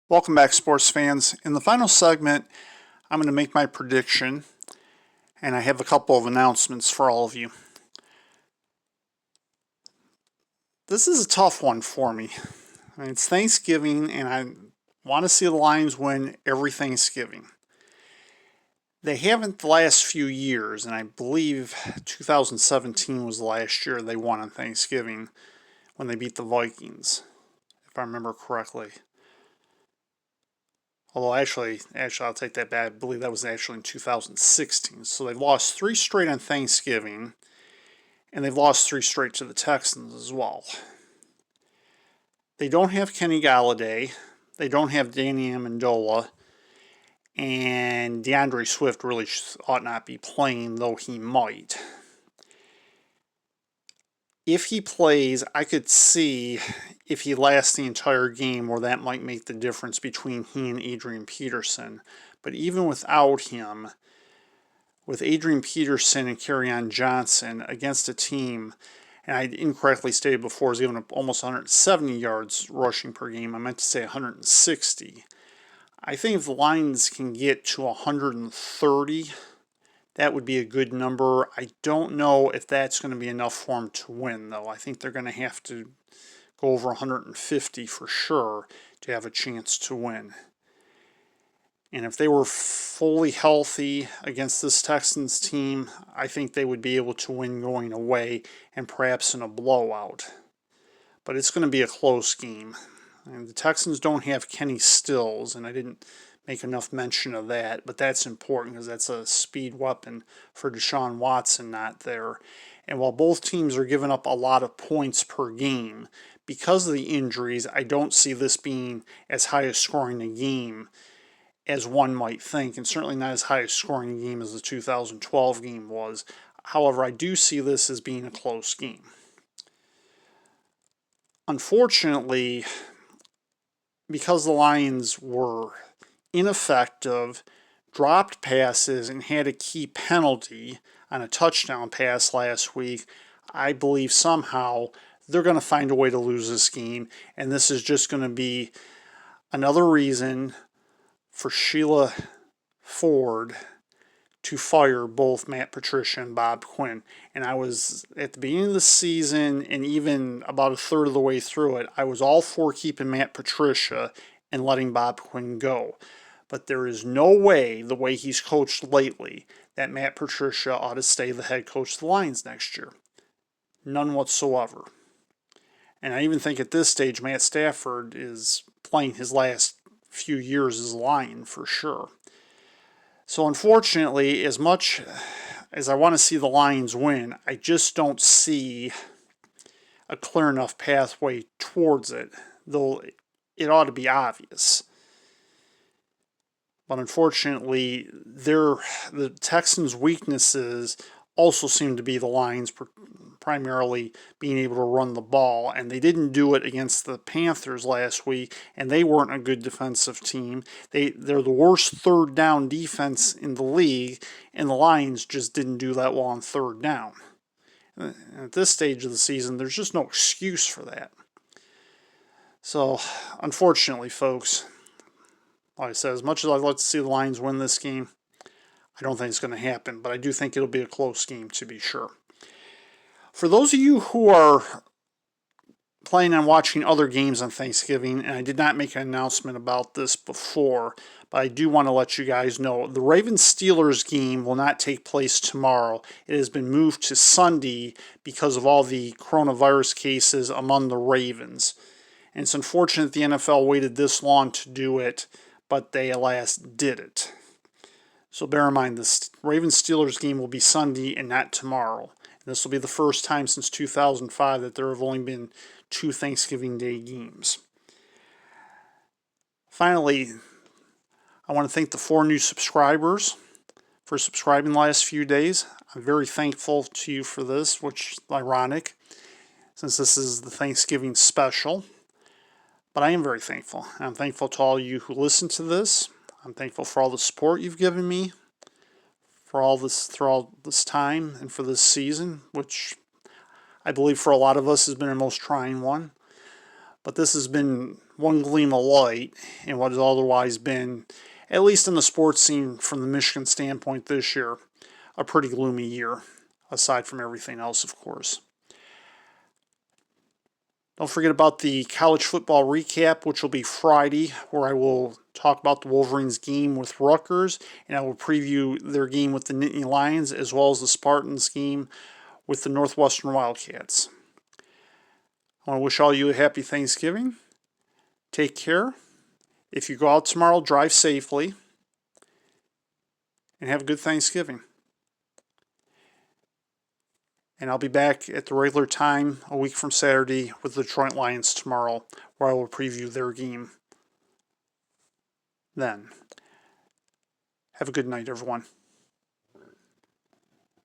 Welcome back, sports fans. In the final segment, I'm going to make my prediction, and I have a couple of announcements for all of you. This is a tough one for me. It's Thanksgiving, and I want to see the Lions win every Thanksgiving. They haven't the last few years, and I believe 2017 was the last year they won on Thanksgiving when they beat the Vikings, if I remember correctly. Although actually, I'll take that back. I believe that was actually in 2016. So they've lost 3 straight on Thanksgiving, and they've lost 3 straight to the Texans as well. They don't have Kenny Golladay. They don't have Danny Amendola. And DeAndre Swift really ought not be playing, though he might. If he plays, I could see if he lasts the entire game where that might make the difference between he and Adrian Peterson. But even without him, with Adrian Peterson and Kerryon Johnson against a team, and I incorrectly stated before, is giving up almost 170 yards rushing per game. I meant to say 160. I think if the Lions can get to 130, that would be a good number. I don't know if that's going to be enough for them to win, though. I think they're going to have to go over 150 for sure to have a chance to win. And if they were fully healthy against this Texans team, I think they would be able to win going away and perhaps in a blowout. But it's going to be a close game. And the Texans don't have Kenny Stills, and I didn't make enough mention of that, but that's important because that's a speed weapon for Deshaun Watson not there. And while both teams are giving up a lot of points per game, because of the injuries, I don't see this being as high a scoring a game as one might think, and certainly not as high a scoring a game as the 2012 game was. However, I do see this as being a close game. Unfortunately, because the Lions were ineffective, dropped passes, and had a key penalty on a touchdown pass last week, I believe somehow they're going to find a way to lose this game, and this is just going to be another reason for Sheila Ford to fire both Matt Patricia and Bob Quinn. And I was, at the beginning of the season, and even about a third of the way through it, I was all for keeping Matt Patricia and letting Bob Quinn go. But there is no way, the way he's coached lately, that Matt Patricia ought to stay the head coach of the Lions next year. None whatsoever. And I even think at this stage, Matt Stafford is playing his last few years as a Lion for sure. So unfortunately, as much as I want to see the Lions win, I just don't see a clear enough pathway towards it, though it ought to be obvious. But unfortunately, the Texans' weaknesses also seem to be the Lions primarily being able to run the ball, and they didn't do it against the Panthers last week, and they weren't a good defensive team. They're the worst third down defense in the league, and the Lions just didn't do that well on third down. And at this stage of the season, there's just no excuse for that. So, unfortunately, folks, like I said, as much as I'd like to see the Lions win this game, I don't think it's going to happen, but I do think it'll be a close game to be sure. For those of you who are planning on watching other games on Thanksgiving, and I did not make an announcement about this before, but I do want to let you guys know, the Ravens-Steelers game will not take place tomorrow. It has been moved to Sunday because of all the coronavirus cases among the Ravens. And it's unfortunate the NFL waited this long to do it, but they, alas, did it. So bear in mind, this Ravens-Steelers game will be Sunday and not tomorrow. And this will be the first time since 2005 that there have only been 2 Thanksgiving Day games. Finally, I want to thank the 4 new subscribers for subscribing the last few days. I'm very thankful to you for this, which is ironic, since this is the Thanksgiving special. But I am very thankful. I'm thankful to all you who listen to this. I'm thankful for all the support you've given me for all this throughout this time and for this season, which I believe for a lot of us has been our most trying one. But this has been one gleam of light in what has otherwise been, at least in the sports scene from the Michigan standpoint this year, a pretty gloomy year, aside from everything else, of course. Don't forget about the college football recap, which will be Friday, where I will talk about the Wolverines' game with Rutgers, and I will preview their game with the Nittany Lions, as well as the Spartans' game with the Northwestern Wildcats. I want to wish all you a happy Thanksgiving. Take care. If you go out tomorrow, drive safely, and have a good Thanksgiving. And I'll be back at the regular time a week from Saturday with the Detroit Lions tomorrow, where I will preview their game then. Have a good night, everyone.